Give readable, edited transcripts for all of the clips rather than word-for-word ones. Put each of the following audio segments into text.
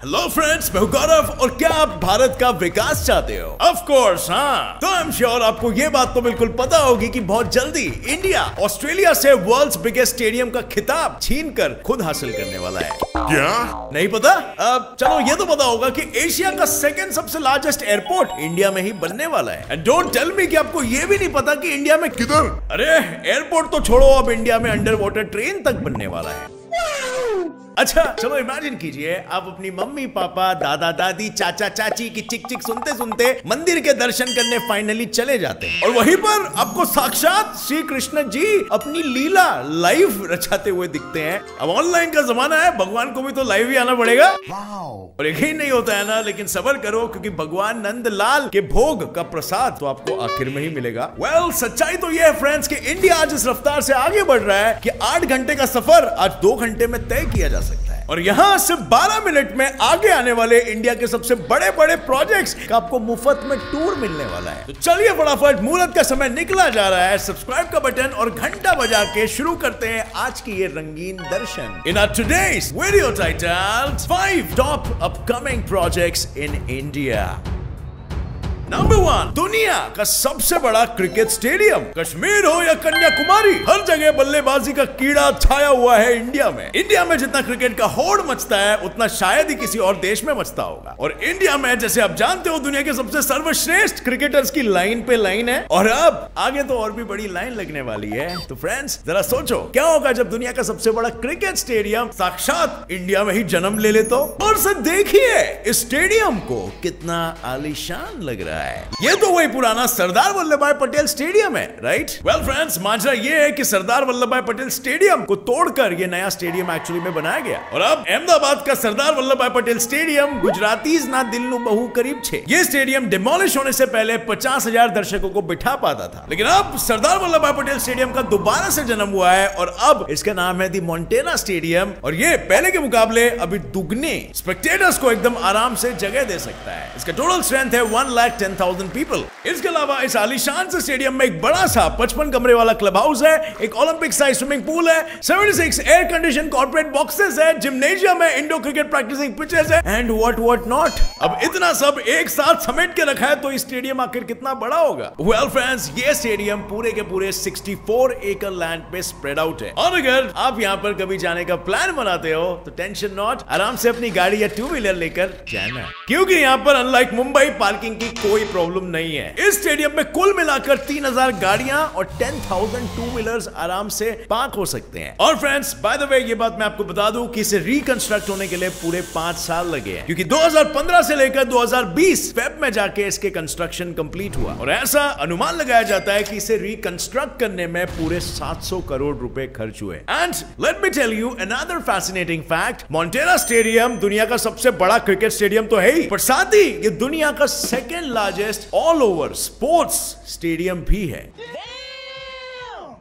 Hello friends, मैं हूं गौरव और क्या आप भारत का विकास चाहते हो? ऑफ कोर्स हाँ। तो आई एम श्योर आपको ये बात तो बिल्कुल पता होगी कि बहुत जल्दी इंडिया ऑस्ट्रेलिया से वर्ल्ड्स बिगेस्ट स्टेडियम का खिताब छीनकर खुद हासिल करने वाला है। क्या नहीं पता? अब चलो ये तो पता होगा कि एशिया का सेकंड सबसे लार्जेस्ट एयरपोर्ट इंडिया में ही बनने वाला है। एंड डोंट टेल मी कि आपको ये भी नहीं पता कि इंडिया में किधर? अरे एयरपोर्ट तो छोड़ो, अब इंडिया में अंडर वाटर ट्रेन तक बनने वाला है। अच्छा चलो इमेजिन कीजिए, आप अपनी मम्मी पापा दादा दादी चाचा चाची की चिक चिक सुनते सुनते मंदिर के दर्शन करने फाइनली चले जाते हैं और वहीं पर आपको साक्षात श्री कृष्ण जी अपनी लीला लाइव रचाते हुए दिखते हैं। अब ऑनलाइन का जमाना है, भगवान को भी तो लाइव ही आना पड़ेगा। और यकीन नहीं होता है ना, लेकिन सबर करो क्योंकि भगवान नंदलाल के भोग का प्रसाद तो आपको आखिर में ही मिलेगा। वेल सच्चाई तो यह है फ्रेंड्स कि इंडिया आज इस रफ्तार से आगे बढ़ रहा है कि 8 घंटे का सफर आज 2 घंटे में तय किया जा सकता है और यहां सिर्फ 12 मिनट में आगे आने वाले इंडिया के सबसे बड़े बड़े प्रोजेक्ट्स का आपको मुफ्त में टूर मिलने वाला है। तो चलिए फटाफट, मुहूर्त का समय निकला जा रहा है, सब्सक्राइब का बटन और घंटा बजा के शुरू करते हैं आज की ये रंगीन दर्शन। In our today's video titled 5 top upcoming projects in India. Number 1, दुनिया का सबसे बड़ा क्रिकेट स्टेडियम। कश्मीर हो या कन्याकुमारी, हर जगह बल्लेबाजी का कीड़ा छाया हुआ है इंडिया में। इंडिया में जितना क्रिकेट का होड़ मचता है उतना शायद ही किसी और देश में मचता होगा। और इंडिया में जैसे आप जानते हो दुनिया के सबसे सर्वश्रेष्ठ क्रिकेटर्स की लाइन पे लाइन है और अब आगे तो और भी बड़ी लाइन लगने वाली है। तो फ्रेंड्स जरा सोचो क्या होगा जब दुनिया का सबसे बड़ा क्रिकेट स्टेडियम साक्षात इंडिया में ही जन्म ले ले तो। और सर देखिए इस स्टेडियम को कितना आलीशान लग रहा है। ये तो वही पुराना सरदार वल्लभ भाई पटेल स्टेडियम है, राइट? वेल फ्रेंड्स, माजरा ये है कि सरदार वल्लभ भाई पटेल स्टेडियम को तोड़कर ये नया स्टेडियम एक्चुअली में बनाया गया और अब अहमदाबाद का सरदार वल्लभ भाई पटेल स्टेडियम गुजरातीज ना दिल बहू करीब छे। ये स्टेडियम डिमोलिश होने से पहले 50,000 दर्शकों को बिठा पाता था, लेकिन अब सरदार वल्लभ भाई पटेल स्टेडियम का दोबारा से जन्म हुआ है और अब इसका नाम है दी मोंटेना स्टेडियम और ये पहले के मुकाबले अभी दुगने स्पेक्टेटर्स को एकदम आराम से जगह दे सकता है। इसका टोटल स्ट्रेंथ है 1,10,000 पीपल। इसके अलावा इस आलीशान से स्टेडियम में एक बड़ा सा 55 कमरे वाला क्लब हाउस है, एक ओलंपिक साइज स्विमिंग पूल है, 76 एयर कंडीशन कॉर्पोरेट बॉक्सेस है, जिम्नेशियम है, इंडो क्रिकेट प्रैक्टिसिंग पिचेस है एंड व्हाट नॉट। अब इतना सब एक साथ समेट के रखा है तो इस स्टेडियम आखिर कितना बड़ा होगा? वेल फ्रेंड्स, ये स्टेडियम पूरे के पूरे 64 एकड़ लैंड पे स्प्रेड आउट है और अगर आप यहाँ पर कभी जाने का प्लान बनाते हो तो टेंशन नॉट, आराम से अपनी गाड़ी या 2 व्हीलर लेकर जाना क्योंकि यहाँ पर अनलाइक मुंबई पार्किंग की कोई प्रॉब्लम नहीं है। इस स्टेडियम में कुल मिलाकर 3,000 गाड़ियां और 10,000 2 व्हीलर्स आराम से पार्क हो सकते हैं। और फ्रेंड्स बाय द वे ये बात मैं आपको बता दूं कि इसे रिकंस्ट्रक्ट होने के लिए पूरे 5 साल लगे हैं क्योंकि 2015 से लेकर 2020 फेब में जाके इसके कंस्ट्रक्शन कंप्लीट हुआ और ऐसा अनुमान लगाया जाता है कि इसे रिकंस्ट्रक्ट करने में पूरे 700 करोड़ रुपए खर्च हुए। And let me tell you another fascinating fact, मोंटेना स्टेडियम दुनिया का सबसे बड़ा क्रिकेट स्टेडियम तो है ही, पर साथ ही ये दुनिया का second largest all over sports stadium भी है।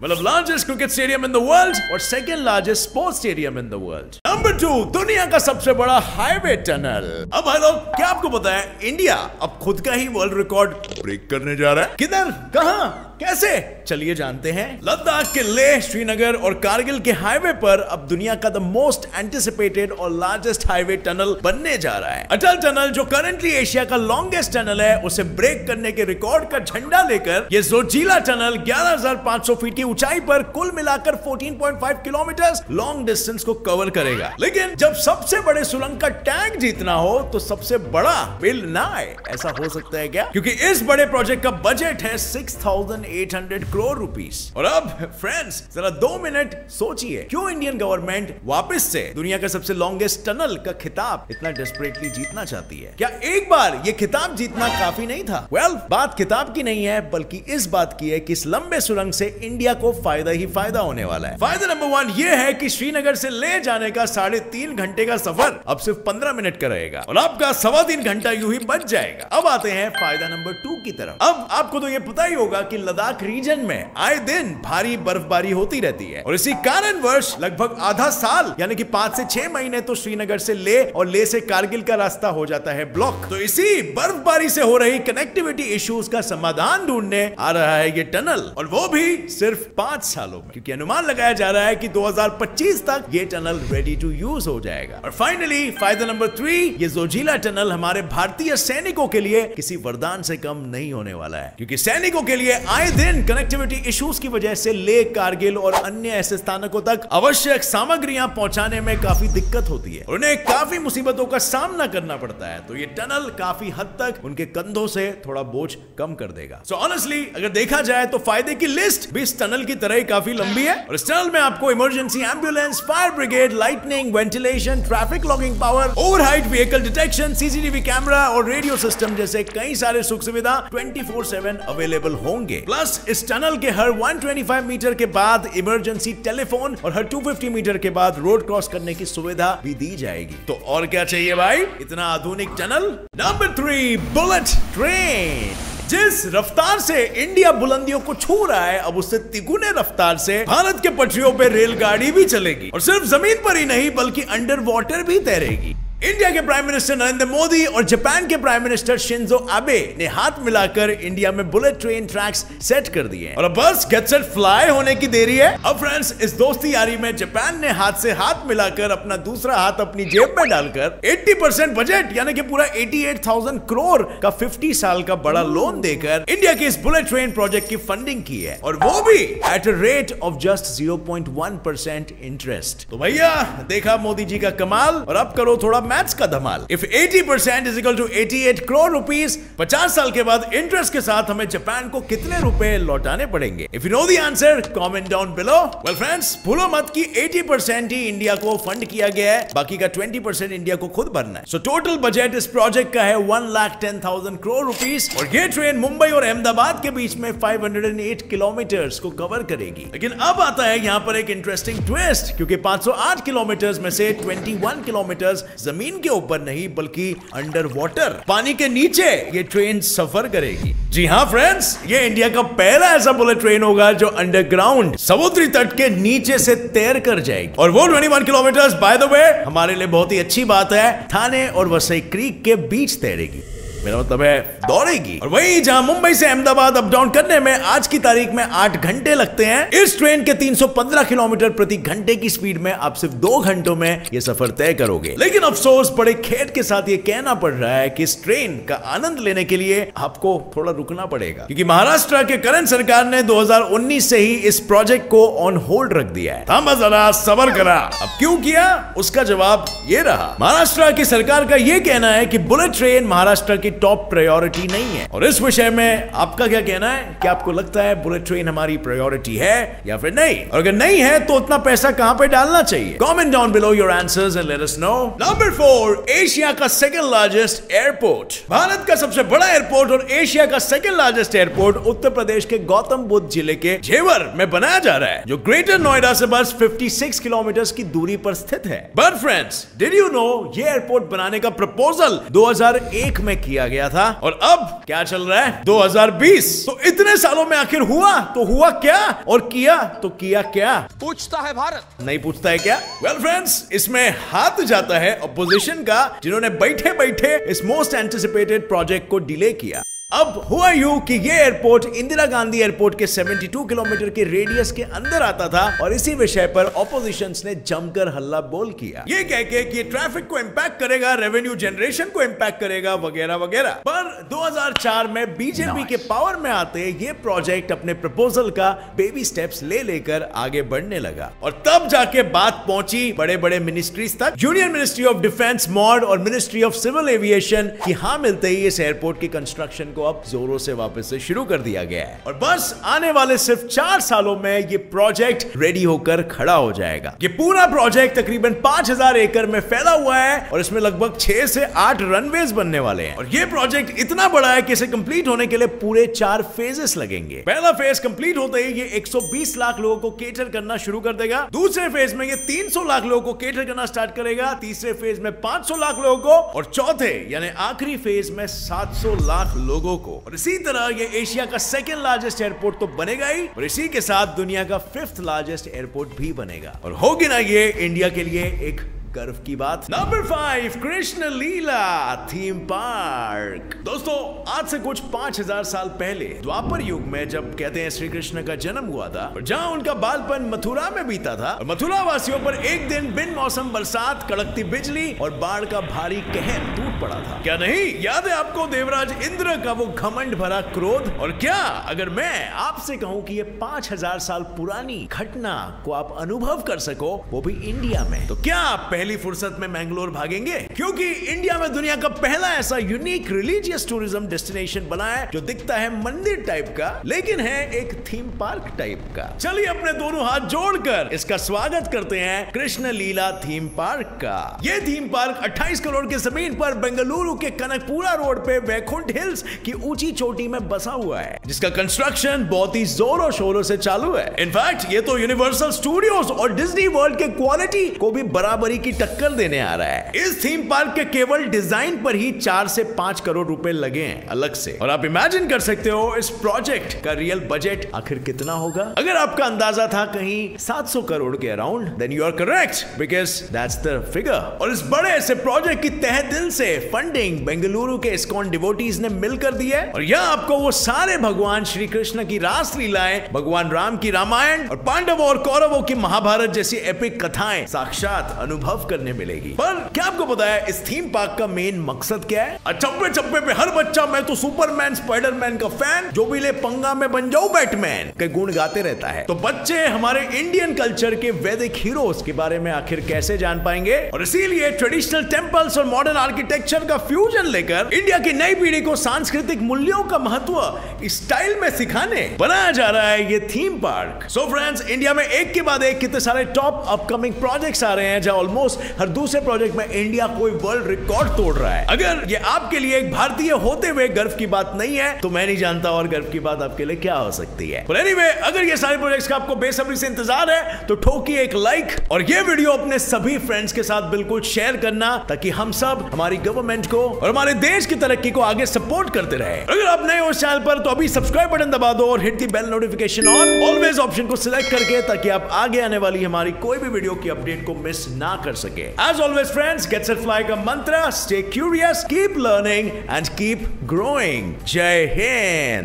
मतलब largest cricket stadium in the world और second largest sports stadium in the world. Number 2, दुनिया का सबसे बड़ा हाईवे टनल। अब भाई लोग क्या आपको पता है इंडिया अब खुद का ही वर्ल्ड रिकॉर्ड ब्रेक करने जा रहा है? किधर, कहां, कैसे? चलिए जानते हैं। लद्दाख के लेह, श्रीनगर और कारगिल के हाईवे पर अब दुनिया का द मोस्ट एंटिसिपेटेड और लार्जेस्ट हाईवे टनल बनने जा रहा है। अटल टनल जो करंटली एशिया का लॉन्गेस्ट टनल है उसे ब्रेक करने के रिकॉर्ड का झंडा लेकर ये जोजिला टनल 11,500 फीट की ऊंचाई पर कुल मिलाकर 14.5 किलोमीटर लॉन्ग डिस्टेंस को कवर करेगा। लेकिन जब सबसे बड़े सुरंग का टैग जीतना हो तो सबसे बड़ा बिल ना आए, ऐसा हो सकता है क्या? क्योंकि इस बड़े प्रोजेक्ट का बजट है 6,800 करोड़ रुपीस। और अब फ्रेंड्स जरा 2 मिनट सोचिए, क्यों इंडियन गवर्नमेंट वापस से दुनिया का सबसे लॉन्गेस्ट टनल का खिताब इतना डेस्परेटली जीतना चाहती है? क्या एक बार ये खिताब जीतना काफी नहीं था? वेल बात किताब की नहीं है बल्कि इस बात की है कि इस लंबे सुरंग से इंडिया को फायदा ही फायदा होने वाला है। फायदा नंबर 1 ये है कि श्रीनगर से ले जाने का 3.5 घंटे का सफर अब सिर्फ 15 मिनट का रहेगा और आपका 3.25 घंटा यूं ही बच जाएगा। अब आते हैं फायदा नंबर 2 की तरफ। अब आपको तो ये पता ही होगा कि लद्दाख रीजन में आए दिन भारी बर्फबारी होती रहती है और इसी कारणवश लगभग आधा साल यानी कि 5 से 6 महीने तो श्रीनगर से ले और ले से कारगिल का रास्ता हो जाता है ब्लॉक। तो इसी बर्फबारी से हो रही कनेक्टिविटी इश्यूज का समाधान ढूंढने आ रहा है ये टनल और वो भी सिर्फ 5 सालों में, क्योंकि अनुमान लगाया जा रहा है कि 2025 तक ये टनल रेडी टू यूज हो जाएगा। और फाइनली फायदा नंबर 3, ये जोजिला टनल हमारे भारतीय सैनिकों के लिए किसी वरदान से कम नहीं होने वाला है, क्योंकि सैनिकों के लिए आए दिन कनेक्टिविटी इश्यूज की वजह से लेह, कारगिल और अन्य ऐसे स्थानकों तक आवश्यक सामग्रियां पहुंचाने में काफी दिक्कत होती है और उन्हें काफी मुसीबतों का सामना करना पड़ता है। तो ये टनल काफी हद तक उनके कंधों से थोड़ा बोझ कम कर देगा। सो ऑनेस्टली अगर देखा जाए तो फायदे की लिस्ट भी इस टनल की तरह ही काफी लंबी है और इस टनल में आपको emergency ambulance, fire brigade, lightning, ventilation, traffic logging power, overheight vehicle detection, CCTV camera और रेडियो सिस्टम जैसे कई सारे सुख सुविधा 24/7 अवेलेबल होंगे। प्लस इस टनल के हर 125 मीटर के बाद इमरजेंसी टेलीफोन और हर 250 मीटर के बाद रोड क्रॉस करने की सुविधा भी दी जाएगी। तो और क्या चाहिए भाई, इतना आधुनिक टनल। Number 3, bullet train. जिस रफ्तार से इंडिया बुलंदियों को छू रहा है, अब उससे तिगुने रफ्तार से भारत के पटरियों पे रेलगाड़ी भी चलेगी और सिर्फ जमीन पर ही नहीं बल्कि अंडर वाटर भी तैरेगी। इंडिया के प्राइम मिनिस्टर नरेंद्र मोदी और जापान के प्राइम मिनिस्टर शिंजो आबे ने हाथ मिलाकर इंडिया में बुलेट ट्रेन ट्रैक्स सेट कर दिए हैं और अब बस गेट सेट फ्लाई होने की देरी है। अब फ्रेंड्स, इस दोस्ती यारी में जापान ने हाथ से हाथ मिलाकर अपना दूसरा हाथ अपनी जेब में डालकर 80% बजट यानी कि पूरा 88,000 करोड़ का 50 साल का बड़ा लोन देकर इंडिया के इस बुलेट ट्रेन प्रोजेक्ट की फंडिंग की है और वो भी at a rate of just 0.1% interest. तो भैया देखा मोदी जी का कमाल, और अब करो थोड़ा मैथ्स का धमाल। If 80% is equal to 88 crore rupees, 50 साल के बाद इंटरेस्ट के साथ हमें जापान को कितने रुपए लौटाने पड़ेंगे? If you know the answer, comment down below. Well friends, भूलो मत कि 80% ही इंडिया को फंड किया गया है, बाकी का 20% इंडिया को खुद भरना है। So टोटल बजट इस प्रोजेक्ट का है 1,10,000 करोड़ रुपीस और ये ट्रेन मुंबई और अहमदाबाद के बीच में 508 किलोमीटर्स को कवर करेगी। लेकिन अब आता है यहाँ पर एक इंटरेस्टिंग ट्विस्ट, क्योंकि 508 किलोमीटर्स में से 21 किलोमीटर्स जमीन के ऊपर नहीं बल्कि अंडर वाटर, पानी के नीचे ये ट्रेन सफर करेगी। जी हाँ फ्रेंड्स, ये इंडिया का पहला ऐसा बुलेट ट्रेन होगा जो अंडरग्राउंड समुद्री तट के नीचे से तैर कर जाएगी और वो 21 किलोमीटर्स बाय द वे हमारे लिए बहुत ही अच्छी बात है, थाने और वसई क्रीक के बीच तैरेगी। मेरा मतलब है दौड़ेगी। और वही जहां मुंबई से अहमदाबाद अप डाउन करने में आज की तारीख में 8 घंटे लगते हैं, इस ट्रेन के 315 किलोमीटर प्रति घंटे की स्पीड में आप सिर्फ 2 घंटों में ये सफर तय करोगे। लेकिन अफसोस बड़े खेद के साथ ये कहना पड़ रहा है कि इस ट्रेन का आनंद लेने के लिए आपको थोड़ा रुकना पड़ेगा, क्योंकि महाराष्ट्र के करंट सरकार ने 2019 से ही इस प्रोजेक्ट को ऑन होल्ड रख दिया है। थामा जरा, सबर करा। अब क्यों किया, उसका जवाब ये रहा। महाराष्ट्र की सरकार का ये कहना है कि बुलेट ट्रेन महाराष्ट्र की टॉप प्रायोरिटी नहीं है। और इस विषय में आपका क्या कहना है? क्या आपको लगता है बुलेट ट्रेन हमारी प्रायोरिटी है या फिर नहीं? और अगर नहीं है तो उतना पैसा कहां पे डालना चाहिए? Comment down below your answers and let us know. Number 4, Asia का सेकंड लार्जेस्ट एयरपोर्ट। भारत का सबसे बड़ा एयरपोर्ट और एशिया का second largest airport Uttar Pradesh के गौतम बुद्ध जिले के जेवर में बनाया जा रहा है, जो ग्रेटर नोएडा से बस 56 किलोमीटर की दूरी पर स्थित है। But friends, did you know ये एयरपोर्ट बनाने का प्रपोजल 2001 में किया गया था और अब क्या चल रहा है 2020। तो इतने सालों में आखिर हुआ तो हुआ क्या और किया तो किया क्या? पूछता है भारत, नहीं पूछता है क्या? वेल फ्रेंड्स, इसमें हाथ जाता है ऑपोजिशन का, जिन्होंने बैठे बैठे इस मोस्ट एंटिसिपेटेड प्रोजेक्ट को डिले किया। अब हुआ यूं कि ये एयरपोर्ट इंदिरा गांधी एयरपोर्ट के 72 किलोमीटर के रेडियस के अंदर आता था और इसी विषय पर ऑपोजिशंस ने जमकर हल्ला बोल किया, ये कह के कि ट्रैफिक को इंपैक्ट करेगा, रेवेन्यू जनरेशन को इंपैक्ट करेगा वगैरह वगैरह। पर 2004 में बीजेपी के पावर में आते ये प्रोजेक्ट अपने प्रपोजल का बेबी स्टेप्स ले लेकर आगे बढ़ने लगा और तब जाके बात पहुंची बड़े बड़े मिनिस्ट्रीज तक, union ministry of defence mod और मिनिस्ट्री ऑफ सिविल एविएशन की हाँ मिलते ही इस एयरपोर्ट की कंस्ट्रक्शन को अब जोरों से वापस से शुरू कर दिया गया है और बस आने वाले सिर्फ 4 सालों में ये प्रोजेक्ट रेडी होकर खड़ा हो जाएगा। ये पूरा प्रोजेक्ट तकरीबन 5000 एकड़ में फैला हुआ है और इसमें लगभग 6 से 8 रनवेज बनने वाले हैं और ये प्रोजेक्ट इतना बड़ा है कि इसे कंप्लीट होने के लिए पूरे 4 फेजेस लगेंगे। पहला फेज कंप्लीट होते ही ये 120 लाख लोगों को केटर करना शुरू कर देगा। दूसरे फेज में ये 300 लाख लोगों को केटर करना स्टार्ट करेगा। तीसरे फेज में 500 लाख लोगों को और चौथे यानी आखिरी फेज में 700 लाख लोगों को। और इसी तरह ये एशिया का सेकंड लार्जेस्ट एयरपोर्ट तो बनेगा ही और इसी के साथ दुनिया का 5th लार्जेस्ट एयरपोर्ट भी बनेगा और होगी ना ये इंडिया के लिए एक गर्व की बात। नंबर 5, कृष्ण लीला थीम पार्क। दोस्तों, आज से कुछ 5000 साल पहले द्वापर युग में, जब कहते हैं श्री कृष्ण का जन्म हुआ था और जहां उनका बालपन मथुरा में बीता था, और मथुरा वासियों पर एक दिन बिन मौसम बरसात, कड़कती बिजली और बाढ़ का भारी कहर टूट पड़ा था। क्या नहीं याद है आपको देवराज इंद्र का वो घमंड भरा क्रोध? और क्या अगर मैं आपसे कहूं कि ये 5000 साल पुरानी घटना को आप अनुभव कर सको, वो भी इंडिया में, तो क्या आप पहली फुर्सत में मैंगलोर भागेंगे? क्योंकि इंडिया में दुनिया का पहला ऐसा यूनिक रिलीजियस टूरिज्म डेस्टिनेशन बना है जो दिखता है मंदिर टाइप का, लेकिन है एक थीम पार्क टाइप का। चलिए अपने दोनों हाथ जोड़कर इसका स्वागत करते हैं कृष्ण लीला थीम पार्क का। ये थीम पार्क 28 करोड़ की जमीन पर बेंगलुरु के कनकपुरा रोड पे वैकुंठ हिल्स की ऊंची चोटी में बसा हुआ है, जिसका कंस्ट्रक्शन बहुत ही जोरों शोरों से चालू है। इनफैक्ट ये तो यूनिवर्सल स्टूडियोज और डिज्नी वर्ल्ड के क्वालिटी को भी बराबरी की टक्कर देने आ रहा है। इस थीम पार्क के केवल डिजाइन पर ही 4 से 5 करोड़ रुपए लगे हैं अलग से, और आप इमेजिन कर सकते हो इस प्रोजेक्ट का रियल बजट आखिर कितना होगा। अगर आपका अंदाजा था कहीं 700 करोड़ के around, then you are correct, because that's the figure. और इस बड़े से प्रोजेक्ट की तहे दिल से फंडिंग बेंगलुरु के इस्कॉन डिवोटीज ने मिलकर दी है, और यहां आपको वो सारे भगवान श्री कृष्ण की रास लीलाएं, भगवान राम की रामायण और पांडवों और कौरवों की महाभारत जैसी एपिक कथाएं साक्षात अनुभव करने मिलेगी। पर क्या आपको पता है इस थीम पार्क का मेन मकसद क्या है? चप्पे चप्पे पे हर बच्चा मैं तो सुपरमैन स्पाइडरमैन का फैन, जो भी ले पंगा में बन जाओ बैटमैन के गुण गाते रहता है। तो बच्चे हमारे इंडियन कल्चर के वैदिक हीरोज के बारे में आखिर कैसे जान पाएंगे? और इसीलिए ट्रेडिशनल टेंपल्स और मॉडर्न आर्किटेक्चर का फ्यूजन लेकर इंडिया की नई पीढ़ी को सांस्कृतिक मूल्यों का महत्व इस स्टाइल में सिखाने बनाया जा रहा है ये theme park. So friends, India में एक के बाद एक कितने सारे टॉप अपकमिंग प्रोजेक्ट्स आ रहे हैं, जहां ऑलमोस्ट हर दूसरे प्रोजेक्ट में इंडिया कोई वर्ल्ड रिकॉर्ड तोड़ रहा है। अगर ये आपके लिए एक भारतीय होते हुए गर्व की बात नहीं है, तो मैं नहीं जानता और गर्व की बात आपके लिए क्या हो सकती है। पर एनीवे, अगर ये सारे प्रोजेक्ट्स का आपको बेसब्री से इंतजार है, तो ठोकिए एक लाइक और ये वीडियो अपने सभी फ्रेंड्स के साथ बिल्कुल शेयर करना, ताकि हम सब हमारी गवर्नमेंट को और हमारे देश की तरक्की को आगे सपोर्ट करते रहे। अगर आप नए हो इस चैनल पर, तो अभी सब्सक्राइब बटन दबा दो और hit the bell notification on always option को सिलेक्ट करके, ताकि आप आगे आने वाली हमारी कोई भी वीडियो की अपडेट को मिस ना कर सके। As always friends, get set fly का मंत्र, stay curious, keep learning and keep growing. जय हिंद।